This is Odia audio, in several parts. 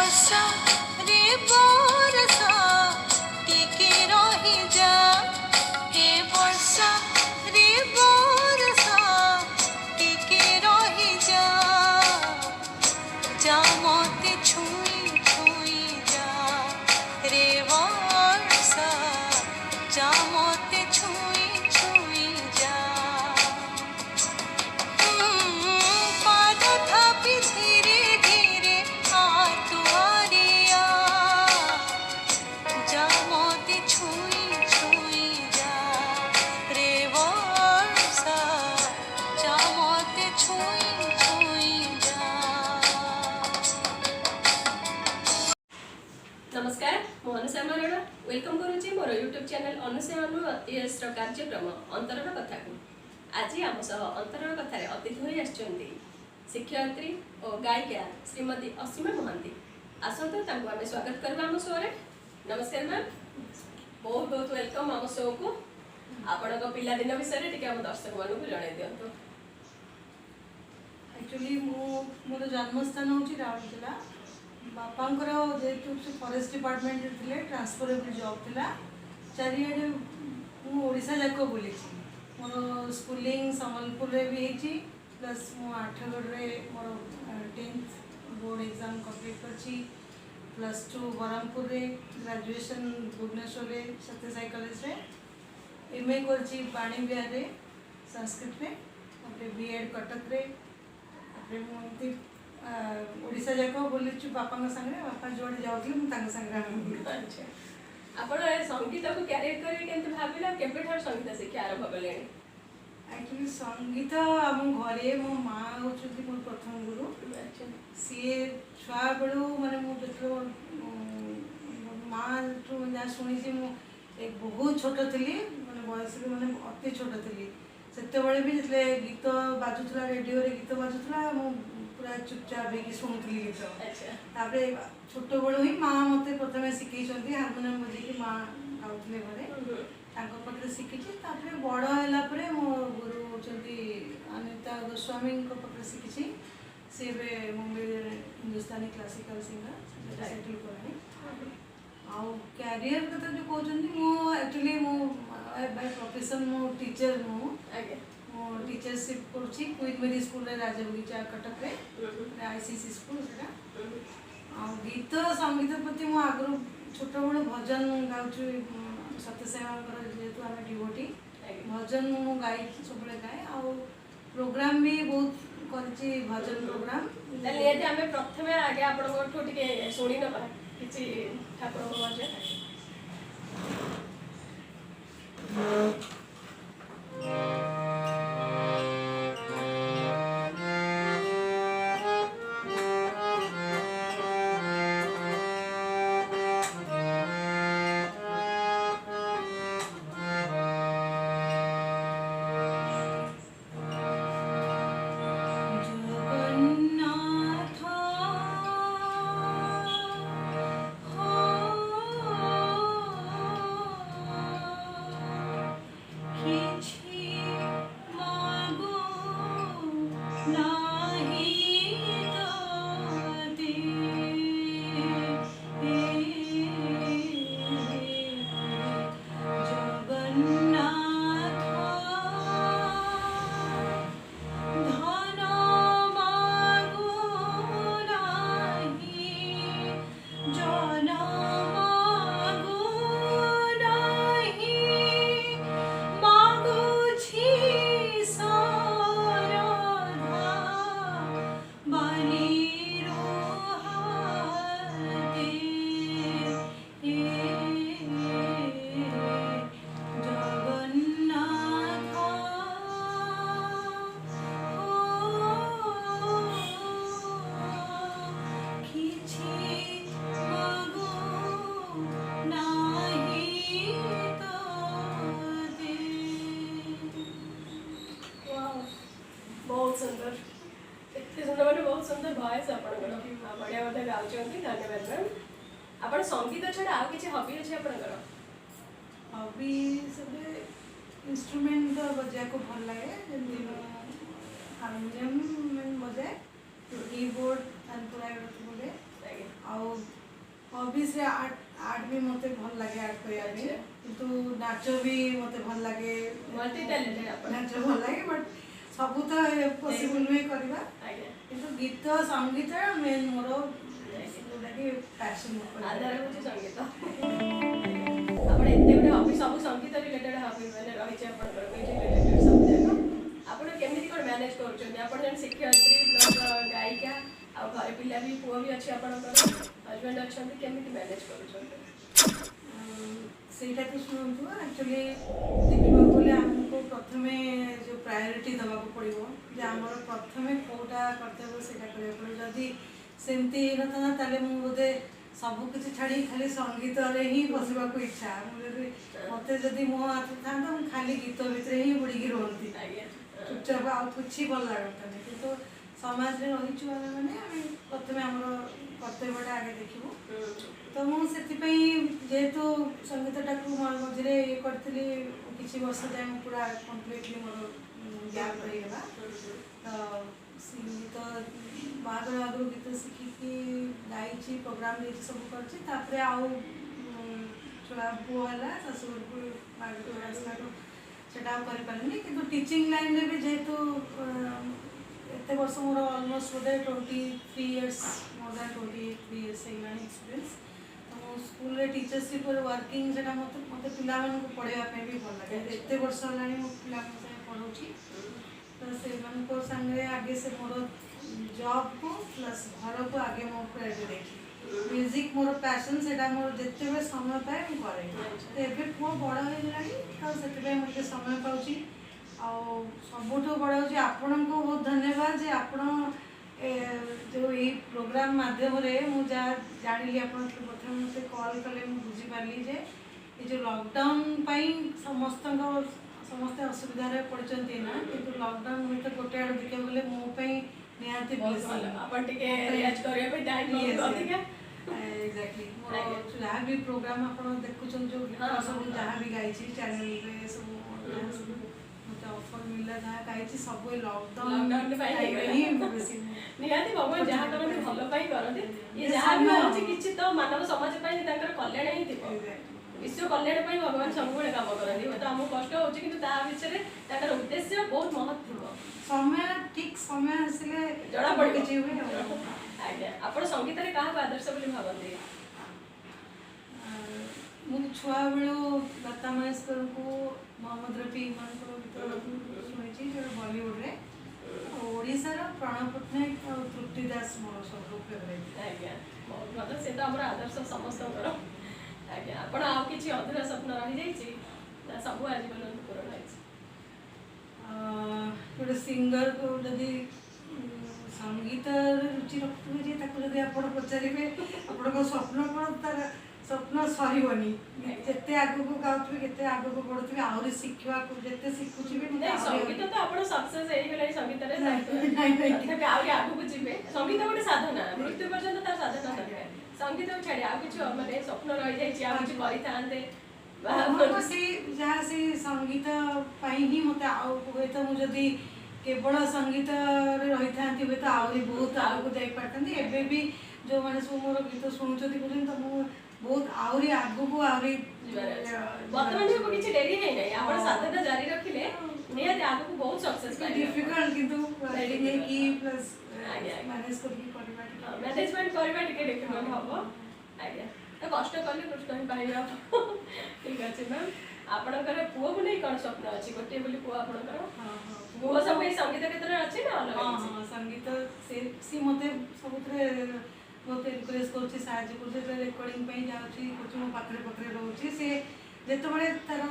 ବର୍ଷା ରେ ବରଷା ଟିକେ ରହିଯା ଏ ବର୍ଷା ରେ ବରଷା ଟିକେ ରହିଯା যা মতে ছুঁই ছুঁই যা রে বর্ষা যা মতে ছুঁই ছুঁই যা পাদ থাপি ধীরে ধীরে আতুয়ারিয়া যা মতে ছুঁই ছুঁই যা রে বর্ষা যা মতে ছুঁই ছুঁই যা। नमस्कार मु अनुषा मराड़ा वेलकम करुच्ची मोर यूट्यूब चैनल अनुषा अनु यस कार्यक्रम अंतरर कथा को आज आम सह अंतरर कथा अतिथि हो आसुच्चंती शिक्षयित्री और गायिका श्रीमती असीमा महांती आसतु तांको आमे स्वागत करबा आम शो रे। नमस्कार मैम बहुत बहुत वेलकम आम शो को आपण को पिला दिन विषय टिके हम दर्शक मानू जणाई दियंतु। एक्चुअली मोर जन्मस्थान हूँ राउरकेला बापांकर जेहेतु से फॉरेस्ट डिपार्टमेंट थे ट्रांसफरेबल जॉब थिला चारिआडे ओडिशा जाक बुली मोर स्कूलिंग संबलपुर रे भी होची प्लस मो आठगढ़ रे मोर 10th बोर्ड एग्जाम कंप्लीट करची +2 बरहमपुर रे ग्रेजुएशन भुवनेश्वर रे सत्यसाई कॉलेज रे एमए करची पाणी बिहार रे संस्कृत रे अपने बीएड कटक रे अपने मोंती ओडिशा जाक बोलीचु बापा संगे बापा जोड़े जाऊँ संगे। अच्छा आपण संगीत को कैरियर करे केंत भाबिला केबेठार संगीत शिक्षा आरंभ कले? एक्चुअली संगीत आम घरे मो माँ होचुती मोर प्रथम गुरु। अच्छा सी छुआ बेलू माने मु जो माँ जहाँ शुणी मु एक बहुत छोट थी माने बयस माने अति छोट थी से भी जितने गीत बाजुला रेडियो रे गीत बाजुला मु पूरा चुपचाप हो शुणुली गीत। तापर छोट बड़ू ही माँ मत प्रथम शिखई हारमोनियम बजे माँ गाँव पाखे शिखी बड़ है मो गुरु होती अनिता गोस्वामी पाखे शिखी सी Mumbai Hindustani classical singer settle करें आउ कैरियर कथा जो कहते एक्चुअली मो बाय प्रोफेशन मो टीचर मो टीचरशिप करुच्ची Queen Mary school Rajbagicha Cuttack रे आईसीसी स्कूल से गीत संगीत प्रति मु आगु छोट बड़े भजन गाँव सत्यसाई जेहेतु आम डिवोटी भजन मु गाई सब गाए आ प्रोग्राम भी बहुत करची भजन प्रोग्राम आमे प्रथमे आगे आपन टिके सुनी नबा किछि ठाकुर भजन। बहुत सुंदर एते सुंदर माने बहुत सुंदर वॉइस आपनकर बढ़िया बढ़िया गाउचंती धन्यवाद मैम। आपण संगीत छडा आ किछि हॉबी अछि आपनकर? हॉबी सब इंस्ट्रूमेंट बजा को भल लगे जेमि हारमोनियम में बजाए कीबोर्ड एंड पूरा बोले आ हॉबीज रे आर्ट भी मते भल लागे आर्ट करिया अच्छा। किंतु नाच भी मते भल लागे मल्टी टैलेंटेड आपण नाच भल लागे बट सब तो पॉसिबल नुहे करबा आज्ञा किंतु गीत संगीत मेन मोर जोटा कि पैशन आधार होची संगीत आपण एते गुटे हॉबी सब संगीत रिलेटेड हॉबी माने रही छै आपण म्यूजिक रिलेटेड सब जाको आपण केମିତି कोन मैनेज करूछन आपण जन शिक्षयित्री प्लस गायिका आ घरे पिला भी पुओ भी अछि आपणकर हस्बैंड अछंती केମିତି मैनेज करूछन ସେଇଟା ତ ଶୁଣନ୍ତୁ ଆକ୍ଚୁଆଲି ଦେଖିବାକୁ ଗଲେ ଆମକୁ ପ୍ରଥମେ ଯେଉଁ ପ୍ରାୟୋରିଟି ଦେବାକୁ ପଡ଼ିବ ଯେ ଆମର ପ୍ରଥମେ କେଉଁଟା କର୍ତ୍ତବ୍ୟ ସେଇଟା କରିବାକୁ ପଡ଼ିବ ଯଦି ସେମିତି ହେଇନଥାନ୍ତା ତାହେଲେ ମୁଁ ବୋଧେ ସବୁକିଛି ଛାଡ଼ି ଖାଲି ସଙ୍ଗୀତରେ ହିଁ ବସିବାକୁ ଇଚ୍ଛା ମୁଁ ଯଦି ମୋତେ ଯଦି ମୋ ହାତ ଥାନ୍ତା ମୁଁ ଖାଲି ଗୀତ ଭିତରେ ହିଁ ବୁଡ଼ିକି ରୁହନ୍ତି ଆଜ୍ଞା ଚୁପଚାପ ଆଉ କିଛି ଭଲ ଲାଗନ୍ତାନି କିନ୍ତୁ ସମାଜରେ ରହିଛୁ ଆମେ ପ୍ରଥମେ ଆମର କର୍ତ୍ତବ୍ୟଟା ଆଗେ ଦେଖିବୁ ତ ମୁଁ ସେଥିପାଇଁ ଯେହେତୁ ସଙ୍ଗୀତଟାକୁ ମଝିରେ ଇଏ କରିଥିଲି କିଛି ବର୍ଷ ଯାଏଁ ମୁଁ ପୁରା କମ୍ପ୍ଲିଟଲି ମୋର ଗ୍ୟାପ୍ ରହିଗଲା ତ ସଙ୍ଗୀତ ବାହାଘର ଆଗରୁ ଗୀତ ଶିଖିକି ଗାଇଛି ପ୍ରୋଗ୍ରାମ୍ ଦେଇଛି ସବୁ କରିଛି ତାପରେ ଆଉ ଛୁଆ ପୁଅ ହେଲା ଶାଶୁଘରକୁ ବାହାଘର ଆସିଲାଠୁ ସେଇଟା ଆଉ କରିପାରିଲିନି କିନ୍ତୁ ଟିଚିଂ ଲାଇନ୍ରେ ବି ଯେହେତୁ ଏତେ ବର୍ଷ ମୋର ଅଲମୋଷ୍ଟ ବୋଧେ 23 ଇୟର୍ସ ମୋର୍ ଦାନ୍ 23 ଇୟର୍ସ ହେଇଗଲାଣି ଏକ୍ସପିରିଏନ୍ସ ତ ମୁଁ ସ୍କୁଲରେ ଟିଚରସିପ୍ରେ ୱାର୍କିଂ ସେଇଟା ମୋତେ ପିଲାମାନଙ୍କୁ ପଢ଼ାଇବା ପାଇଁ ବି ଭଲ ଲାଗେ ଏତେ ବର୍ଷ ହେଲାଣି ମୁଁ ପିଲାଙ୍କ ସାଙ୍ଗେ ପଢ଼ଉଛି ତ ସେମାନଙ୍କ ସାଙ୍ଗରେ ଆଗେ ସେ ମୋର ଜବ୍କୁ ପ୍ଲସ୍ ଘରକୁ ଆଗେ ମୁଁ ପ୍ରାୟୋରିଟି ଦେଇଛି म्यूजिक मोर पैशन से मोर जिते समय पाए मुझे करे तो ଏବେ ପୁଅ ବଡ଼ ହେଇଗଲାଣି ତ ସେଥିପାଇଁ ମୁଁ ଟିକେ ସମୟ ପାଉଛି ଆଉ ସବୁଠୁ ବଡ଼ ହେଉଛି ଆପଣଙ୍କୁ ବହୁତ ଧନ୍ୟବାଦ ଯେ ଆପଣ ଯେଉଁ ଏଇ ପ୍ରୋଗ୍ରାମ ମାଧ୍ୟମରେ ମୁଁ ଯାହା ଜାଣିଲି ଆପଣ ପ୍ରଥମେ ମୋତେ କଲ୍ କଲେ ମୁଁ ବୁଝିପାରିଲି ଯେ ଏ ଯେଉଁ ଲକଡାଉନ ପାଇଁ ସମସ୍ତେ ଅସୁବିଧାରେ ପଡ଼ିଛନ୍ତି ନା କିନ୍ତୁ ଲକଡାଉନ ହୁଏତ ଗୋଟେ ଆଡ଼ୁ ଦେଖିବାକୁ ଗଲେ ମୋ ପାଇଁ ନିହାତି ଆପଣ ଟିକେ ରିଆଜ କରିବା ପାଇଁ ଟାଇମ୍ ଅଧିକା एग्जैक्टली मोर जहाँ भी प्रोग्राम आप देखुन जो सब जहाँ भी गाई चैनल रे सब मत ऑफर मिला जहाँ गाई सब लॉकडाउन निहाती भगवान जहाँ करते भल पाई करते ये जहाँ भी होची किछि तो मानव समाज पाई ताकर कल्याण ही थिबो विश्व कल्याण पाई भगवान सब काम करते तो हमको कष्ट होची किंतु ता विषय ताकर उद्देश्य बहुत महत्व थिबो समय ठीक समय आसिले जड़ा पड़ किछि हुए आज्ञा आपण संगीत रे काहा आदर्श बोली भाबंती ମୁଁ ଛୁଆବେଳୁ ଲତା ମଙ୍ଗେଶକରଙ୍କୁ ମହମ୍ମଦ ରଫି ମାନଙ୍କର ଗୀତ ଶୁଣିଛି ଯେଉଁଟା ବଲିଉଡ଼ରେ ଓଡ଼ିଶାର ପ୍ରାଣ ପଟ୍ଟନାୟକ ଆଉ ତୃପ୍ତି ଦାସ ମୋର ସବୁଠୁ ଫେଭରାଇଟ୍ ଆଜ୍ଞା ବହୁତ ଭଲ ସେ ତ ଆମର ଆଦର୍ଶ ସମସ୍ତଙ୍କର ଆଜ୍ଞା ଆପଣ ଆଉ କିଛି ଅଧୁରା ସ୍ୱପ୍ନ ରହିଯାଇଛି ନା ସବୁ ଆଜି ପର୍ଯ୍ୟନ୍ତ ପୂରଣ ହେଇଛି ଗୋଟେ ସିଙ୍ଗରକୁ ଯଦି ସଙ୍ଗୀତରେ ରୁଚି ରଖୁଥିବେ ଯେ ତାକୁ ଯଦି ଆପଣ ପଚାରିବେ ଆପଣଙ୍କ ସ୍ୱପ୍ନ କ'ଣ ତାର ସ୍ୱପ୍ନ ସରିବନି ଯେତେ ଆଗକୁ ଗାଉଥିବେ କେତେ ଆଗକୁ ବଢୁଥିବେ ଆହୁରି ଶିଖିବାକୁ ଯେତେ ଶିଖୁଥିବେ ସଙ୍ଗୀତ ତ ଆପଣ ସକ୍ସେସ୍ ହେଇଗଲେଣି ସଙ୍ଗୀତରେ ଆହୁରି ଆଗକୁ ଯିବେ ସଙ୍ଗୀତ ଗୋଟେ ସାଧନା ମୃତ୍ୟୁ ପର୍ଯ୍ୟନ୍ତ ତାର ସାଧନା ଦରକାର ସଙ୍ଗୀତକୁ ଛାଡ଼ି ଆଉ କିଛି ମାନେ ସ୍ୱପ୍ନ ରହିଯାଇଛି ଆଉ କିଛି କରିଥାନ୍ତେ ସେଇ ଯାହା ସେଇ ସଙ୍ଗୀତ ପାଇଁ ହିଁ ମୋତେ ଆଉ ହୁଏତ ମୁଁ ଯଦି କେବଳ ସଙ୍ଗୀତରେ ରହିଥାନ୍ତି ହୁଏତ ଆହୁରି ବହୁତ ଆଗକୁ ଯାଇପାରିଥାନ୍ତି ଏବେ ବି ଯେଉଁମାନେ ସବୁ ମୋର ଗୀତ ଶୁଣୁଛନ୍ତି କହୁଛନ୍ତି ତ ମୁଁ ବହୁତ ଆହୁରି ଆଗକୁ ଆହୁରି ବର୍ତ୍ତମାନ କିଛି ଡେରି ହେଇନାହିଁ ଆପଣ ସାଧନା ଜାରି ରଖିଲେ ନିହାତି ଆଗକୁ ବହୁତ ସକ୍ସେସ୍ ପାଇବେ ଡିଫିକଲ୍ଟ କିନ୍ତୁ ହେଇକି ପ୍ଲସ୍ ମ୍ୟାନେଜ୍ କରିକି କରିବା ମ୍ୟାନେଜମେଣ୍ଟ କରିବା ଟିକେ ଡିଫିକଲ୍ଟ ହବ ଆଜ୍ଞା ତ କଷ୍ଟ କଲେ କୃଷ୍ଣ ହିଁ ପାଇବେ ଠିକ୍ ଅଛି ମ୍ୟାମ୍ ଆପଣଙ୍କର ପୁଅକୁ ନେଇ କ'ଣ ସ୍ୱପ୍ନ ଅଛି ଗୋଟିଏ ବୋଲି ପୁଅ ଆପଣଙ୍କର ପୁଅ ସବୁ ଏଇ ସଙ୍ଗୀତ କ୍ଷେତ୍ରରେ ଅଛି ନା ଅଲଗା ହଁ ସଙ୍ଗୀତ ସେ ମୋତେ ସବୁଥିରେ ବହୁତ ଏନକରେଜ୍ କରୁଛି ସାହାଯ୍ୟ କରୁଛି ଯେତେବେଳେ ରେକର୍ଡ଼ିଂ ପାଇଁ ଯାଉଛି କରୁଛି ମୋ ପାଖରେ ରହୁଛି ସେ ଯେତେବେଳେ ତାର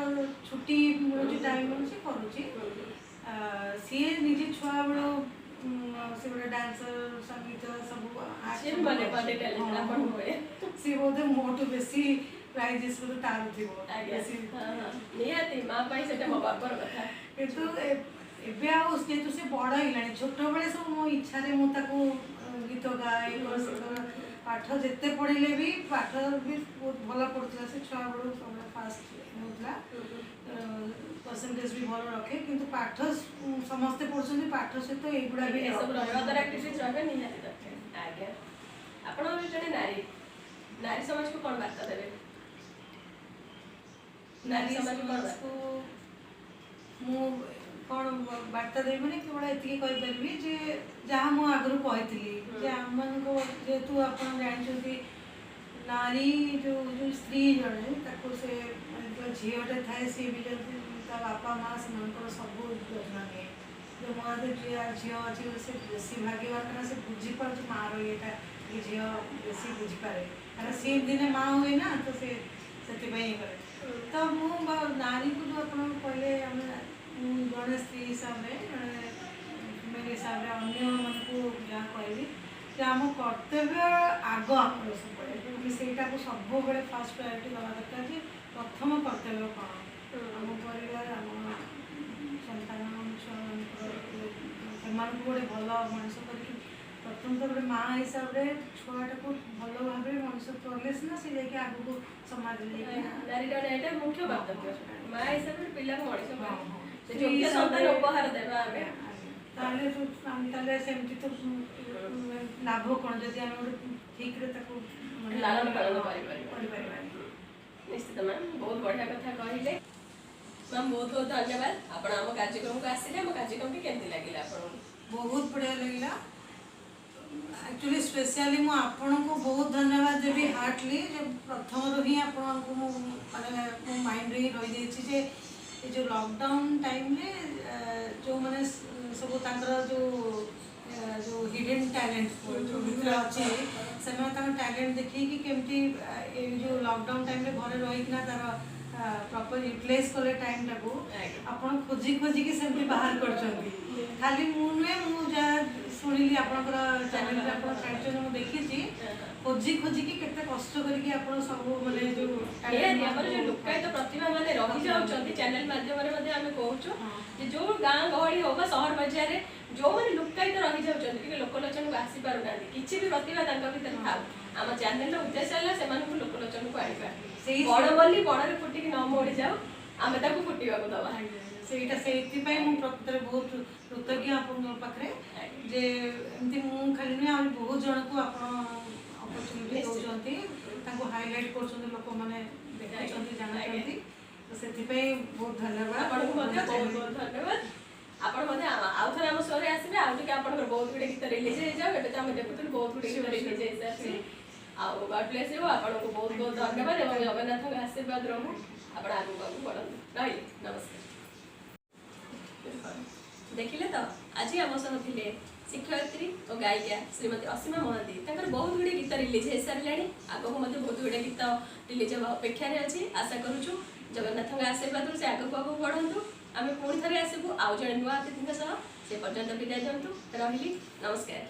ଛୁଟି ମିଳୁଛି ଟାଇମ୍ ମିଳୁଛି କରୁଛି ସିଏ ନିଜେ ଛୁଆବେଳୁ ସେ ଗୋଟେ ଡ୍ୟାନ୍ସର ସଙ୍ଗୀତ ସବୁ ସିଏ ବୋଧେ ମୋଠୁ ବେଶୀ ପ୍ରାଇଜେସ୍ ବୋଧେ ତାର ଥିବ ନିହାତି ମା ପାଇଁ ସେଟା ମୋ ବାପର କଥା କିନ୍ତୁ ଏବେ ଆଉ ଯେହେତୁ ସେ ବଡ଼ ହେଇଗଲାଣି ଛୋଟବେଳେ ସବୁ ମୋ ଇଚ୍ଛାରେ ମୁଁ ତାକୁ ଗୀତ ଗାଏ ପାଠ ଯେତେ ପଢ଼ିଲେ ବି ପାଠ ବି ବହୁତ ଭଲ ପଢ଼ୁଥିଲା ସେ ଛୁଆବେଳୁ ସବୁବେଳେ ଫାଷ୍ଟ ହେଉଥିଲା ପରସେଣ୍ଟେଜ୍ ବି ଭଲ ରଖେ କିନ୍ତୁ ପାଠ ସମସ୍ତେ ପଢ଼ୁଛନ୍ତି ପାଠ ସହିତ ଏଇଗୁଡ଼ା ବି ସବୁ ରହିବା ଦ୍ୱାରା ଆକ୍ଟିଭିଟିଜ୍ ରହିବା ନିହାତି ଦରକାର ଆଜ୍ଞା ଆପଣ ଜଣେ ନାରୀ नारी समाज को कौन बार्ता देवे? नारी समाज को कौन बार्ता? ମୁଁ କ'ଣ ବାର୍ତ୍ତା ଦେବି ମାନେ କେବଳ ଏତିକି କହିପାରିବି ଯେ ଯାହା ମୁଁ ଆଗରୁ କହିଥିଲି ଯେ ଆମମାନଙ୍କ ଯେହେତୁ ଆପଣ ଜାଣିଛନ୍ତି ନାରୀ ଯେଉଁ ସ୍ତ୍ରୀ ଜଣେ ତାକୁ ସେ ଯେଉଁ ଝିଅଟେ ଥାଏ ସିଏ ବି ଯଦି ତା ବାପା ମା ସେମାନଙ୍କର ସବୁ ଯତ୍ନ ନିଏ। ଯେଉଁ ମୋ ହାତରେ ଝିଅ ଅଛି ସେ ବେଶୀ ଭାଗ୍ୟବାନ କାରଣ ସେ ବୁଝିପାରୁଛି ମାଆର ଇଏଟା କି ଝିଅ ବେଶୀ ବୁଝିପାରେ କାରଣ ସିଏ ଦିନେ ମା ହୁଏ ନା ତ ସେ ସେଥିପାଇଁ ଇଏ କରେ। ତ ମୁଁ ନାରୀକୁ ଯେଉଁ ଆପଣ କହିଲେ ଆମେ ମୁଁ ଜଣେ ସ୍ତ୍ରୀ ହିସାବରେ ଜଣେ ଫିମେଲ୍ ହିସାବରେ ଅନ୍ୟମାନଙ୍କୁ ଯାହା କହିବି ଯେ ଆମ କର୍ତ୍ତବ୍ୟ ଆଗ ଆମର ସବୁବେଳେ କି ସେଇଟାକୁ ସବୁବେଳେ ଫାର୍ଷ୍ଟ ପ୍ରାୟୋରିଟି ଦେବା ଦରକାର ଯେ ପ୍ରଥମ କର୍ତ୍ତବ୍ୟ କ'ଣ ଆମ ପରିବାର ଆମ ସନ୍ତାନ ଛୁଆମାନଙ୍କର ସେମାନଙ୍କୁ ଗୋଟେ ଭଲ ମଣିଷ କରିକି ପ୍ରଥମତଃ ଗୋଟେ ମାଆ ହିସାବରେ ଛୁଆଟାକୁ ଭଲ ଭାବରେ ମଣିଷ କଲେ ସିନା ସେ ଯାଇକି ଆଗକୁ ସମାଜରେ ନାରୀର ଏଇଟା ମୁଖ୍ୟ କର୍ତ୍ତବ୍ୟ। ମା ହିସାବରେ ପିଲାକୁ ମଣିଷ ସେ ଯୋଗ୍ୟ ସନ୍ତାନ ଉପହାର ଦେବା ଆମେ ତାହେଲେ ସେମିତି ତ ଲାଭ କ'ଣ ଯଦି ଆମେ ଗୋଟେ ଠିକ୍ରେ ତାକୁ ଲାଳନ ପାଳନ କରିପାରିବା। ନିଶ୍ଚିତ ମ୍ୟାମ୍ ବହୁତ ବଢ଼ିଆ କଥା କହିଲେ। ମ୍ୟାମ୍ ବହୁତ ବହୁତ ଧନ୍ୟବାଦ। ଆପଣ ଆମ କାର୍ଯ୍ୟକ୍ରମକୁ ଆସିଲେ ଆମ କାର୍ଯ୍ୟକ୍ରମଟି କେମିତି ଲାଗିଲା ଆପଣଙ୍କୁ? ବହୁତ ବଢ଼ିଆ ଲାଗିଲା। ଆକ୍ଚୁଆଲି ସ୍ପେଶିଆଲି ମୁଁ ଆପଣଙ୍କୁ ବହୁତ ଧନ୍ୟବାଦ ଦେବି ହାର୍ଟଲି ଯେ ପ୍ରଥମରୁ ହିଁ ଆପଣଙ୍କୁ ମୁଁ ମାନେ ମୋ ମାଇଣ୍ଡରେ ହିଁ ରହିଯାଇଛି ଯେ ଏ ଯେଉଁ ଲକଡାଉନ୍ ଟାଇମ୍ରେ ଯେଉଁମାନେ ସବୁ ତାଙ୍କର ଯେଉଁ ହିଡେନ୍ ଟ୍ୟାଲେଣ୍ଟ ଯେଉଁ ଭିତରେ ଅଛି ସେମାନେ ତାଙ୍କ ଟ୍ୟାଲେଣ୍ଟ ଦେଖେଇକି କେମିତି ଏ ଯେଉଁ ଲକଡାଉନ୍ ଟାଇମ୍ରେ ଘରେ ରହିକିନା ତାର ପ୍ରପର ୟୁଟିଲାଇଜ୍ କଲେ ଟାଇମ୍ଟାକୁ ଆପଣ ଖୋଜି ଖୋଜିକି ସେମିତି ବାହାର କରିଛନ୍ତି। ଖାଲି ମୁଁ ନୁହେଁ ମୁଁ ଯାହା ଶୁଣିଲି ଆପଣଙ୍କର ଚ୍ୟାନେଲରେ ଆପଣ ଛାଡ଼ିଛନ୍ତି ମୁଁ ଦେଖିଛି ଖୋଜି ଖୋଜିକି କେତେ କଷ୍ଟ କରିକି ଆପଣ ସବୁ ମାନେ ଯେଉଁ ଆମର ଯେଉଁ ଲୁକାୟିତ ପ୍ରତିଭା ମାନେ ରହିଯାଉଛନ୍ତି ଚ୍ୟାନେଲ ମାଧ୍ୟମରେ ମଧ୍ୟ ଆମେ କହୁଛୁ ଯେ ଯେଉଁ ଗାଁ ଗହଳି ହଉ ବା ସହର ବଜାରରେ ଯେଉଁମାନେ ଲୁକାୟିତ ରହିଯାଉଛନ୍ତି ଟିକେ ଲୋକଲୋଚନକୁ ଆସିପାରୁନାହାନ୍ତି କିଛି ବି ପ୍ରତିଭା ତାଙ୍କ ଭିତରେ ଥାଉ ଆମ ଚ୍ୟାନେଲର ଉଦ୍ଦେଶ୍ୟ ହେଲା ସେମାନଙ୍କୁ ଲୋକଲୋଚନକୁ ଆଣିବା। ବଡ଼ ବୋଲି ବଡ଼ରେ ଫୁଟିକି ନ ମରିଯାଉ ଆମେ ତାକୁ ଫୁଟିବାକୁ ଦେବା। ସେଇଥିପାଇଁ ମୁଁ ପ୍ରକୃତରେ ବହୁତ କୃତଜ୍ଞ ଆପଣଙ୍କ ପାଖରେ ଯେ ଏମିତି ମୁଁ ଖାଲି ନୁହେଁ ଆହୁରି ବହୁତ ଜଣଙ୍କୁ ଆପଣ ଅପରଚ୍ୟୁନିଟି ଦେଉଛନ୍ତି ତାଙ୍କୁ ହାଇଲାଇଟ୍ କରୁଛନ୍ତି ଲୋକମାନେ ଦେଖୁଛନ୍ତି ଜାଣୁଛନ୍ତି ତ ସେଥିପାଇଁ ବହୁତ ଧନ୍ୟବାଦ। ଆପଣଙ୍କୁ ମଧ୍ୟ ବହୁତ ବହୁତ ଧନ୍ୟବାଦ। ଆପଣ ମଧ୍ୟ ଆଉ ଥରେ ଆମ ଶୋରେ ଆସିବେ ଆଉ ଟିକେ ଆପଣଙ୍କର ବହୁତ ଗୁଡ଼ିଏ ଗୀତ ରିଲିଜ୍ ହେଇଯାଉ। ଏବେ ତ ଆମେ ଦେଖୁଥିଲୁ ବହୁତ ଗୁଡ଼ିଏ ଗୀତ ରିଲିଜ୍ ହେଇସାରିଛି। ଆଉ ଗଡ୍ ବ୍ଲେସ୍ ୟୁ। ଆପଣଙ୍କୁ ବହୁତ ବହୁତ ଧନ୍ୟବାଦ ଏବଂ ଜଗନ୍ନାଥଙ୍କ ଆଶୀର୍ବାଦ ରହୁ ଆପଣ ଆଗକୁ ଆଗକୁ ବଢ଼ନ୍ତୁ। ରହିଲି ନମସ୍କାର। ଦେଖିଲେ ତ ଆଜି ଆମ ସହ ଥିଲେ ଶିକ୍ଷୟିତ୍ରୀ ଓ ଗାୟିକା ଶ୍ରୀମତୀ ଅସୀମା ମହାନ୍ତି। ତାଙ୍କର ବହୁତ ଗୁଡ଼ିଏ ଗୀତ ରିଲିଜ୍ ହେଇସାରିଲାଣି ଆଗକୁ ମଧ୍ୟ ବହୁତ ଗୁଡ଼ିଏ ଗୀତ ରିଲିଜ୍ ହେବା ଅପେକ୍ଷାରେ ଅଛି। ଆଶା କରୁଛୁ ଜଗନ୍ନାଥଙ୍କ ଆଶୀର୍ବାଦରୁ ସେ ଆଗକୁ ଆଗକୁ ବଢ଼ନ୍ତୁ। ଆମେ ପୁଣି ଥରେ ଆସିବୁ ଆଉ ଜଣେ ନୂଆ ଅତିଥିଙ୍କ ସହ। ସେ ପର୍ଯ୍ୟନ୍ତ ବିଦାୟ ଦିଅନ୍ତୁ। ରହିଲି ନମସ୍କାର।